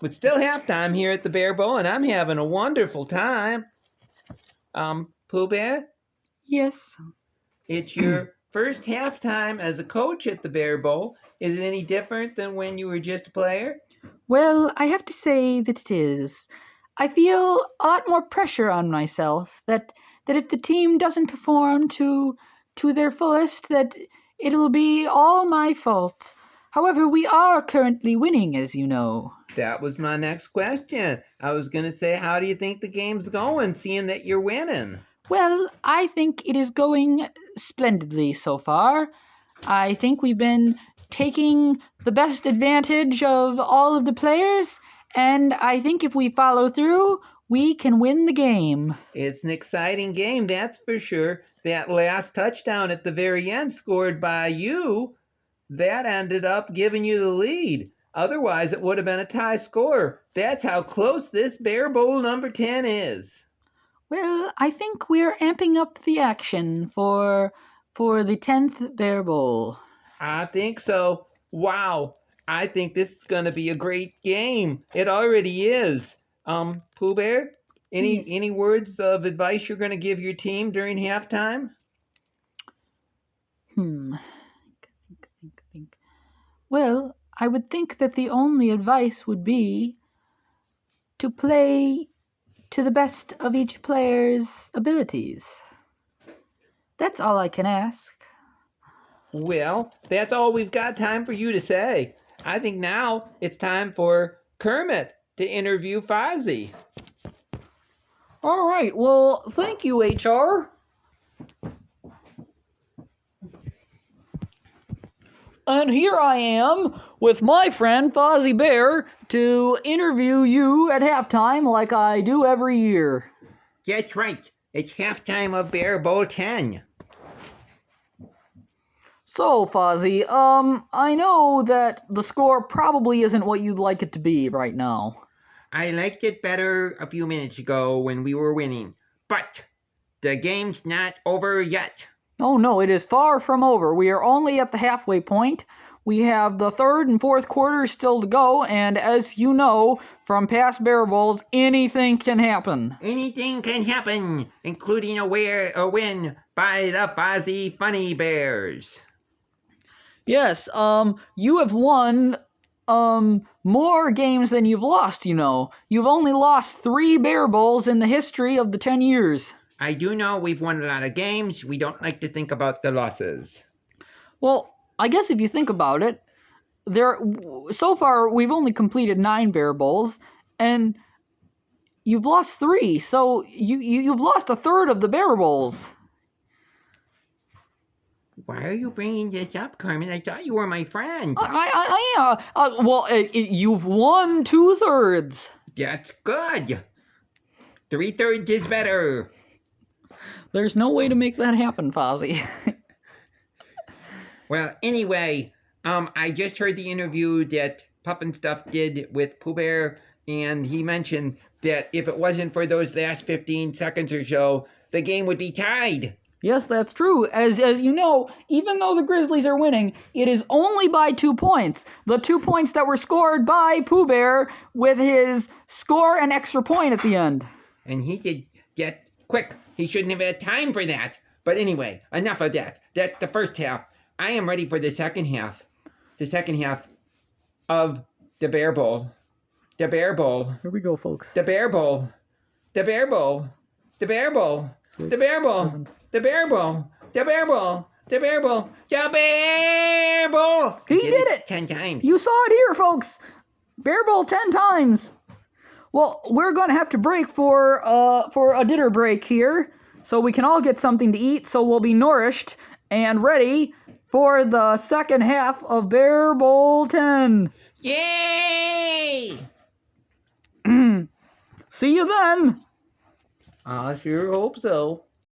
It's still halftime here at the Bear Bowl, and I'm having a wonderful time. Pooh Bear, Yes. it's your first halftime as a coach at the Bear Bowl. Is it any different than when you were just a player? Well, I have to say that it is. I feel a lot more pressure on myself that if the team doesn't perform to their fullest, that it'll be all my fault. However, we are currently winning, as you know. That was my next question. I was going to say, how do you think the game's going, seeing that you're winning? Well, I think it is going splendidly so far. I think we've been taking the best advantage of all of the players, and I think if we follow through, we can win the game. It's an exciting game, that's for sure. That last touchdown at the very end, scored by you, that ended up giving you the lead. Otherwise, it would have been a tie score. That's how close this Bear Bowl number 10 is. Well, I think we're amping up the action for the 10th Bear Bowl. I think so. Wow. I think this is going to be a great game. It already is. Pooh Bear, any words of advice you're going to give your team during halftime? Think. Well, I would think that the only advice would be to play to the best of each player's abilities. That's all I can ask. Well, that's all we've got time for you to say. I think now it's time for Kermit to interview Fozzie. All right, well, thank you, HR. And here I am with my friend Fozzie Bear to interview you at halftime like I do every year. That's right. It's halftime of Bear Bowl 10. So, Fozzie, I know that the score probably isn't what you'd like it to be right now. I liked it better a few minutes ago when we were winning. But the game's not over yet. Oh no, it is far from over. We are only at the halfway point. We have the third and fourth quarters still to go, and as you know from past Bear Bowls, anything can happen. Anything can happen, including a win by the Fozzie Funny Bears. Yes, you have won more games than you've lost, you know. You've only lost 3 Bear Bowls in the history of the 10 years. I do know we've won a lot of games. We don't like to think about the losses. Well, I guess if you think about it, so far we've only completed 9 Bear Bowls, and you've lost 3, so you've lost a third of the Bear Bowls. Why are you bringing this up, Carmen? I thought you were my friend. I am. Well, you've won 2/3. That's good. 3/3 is better. There's no way to make that happen, Fozzie. Well, anyway, I just heard the interview that Pufnstuf did with Pooh Bear, and he mentioned that if it wasn't for those last 15 seconds or so, the game would be tied. Yes, that's true. As you know, even though the Grizzlies are winning, it is only by 2 points. The 2 points that were scored by Pooh Bear with his score and extra point at the end. And he did get quick. He shouldn't have had time for that. But anyway, enough of that. That's the first half. I am ready for the second half. The second half of the Bear Bowl. The Bear Bowl. Here we go, folks. The Bear Bowl. The Bear Bowl. The Bear Bowl. The Bear Bowl. The Bear Bowl. The Bear Bowl. The Bear Bowl. The Bear Bowl. He did it 10 times. You saw it here, folks. Bear Bowl 10 times. Well, we're going to have to break for a dinner break here, so we can all get something to eat, so we'll be nourished and ready for the second half of Bear Bowl 10. Yay! See you then. I sure hope so.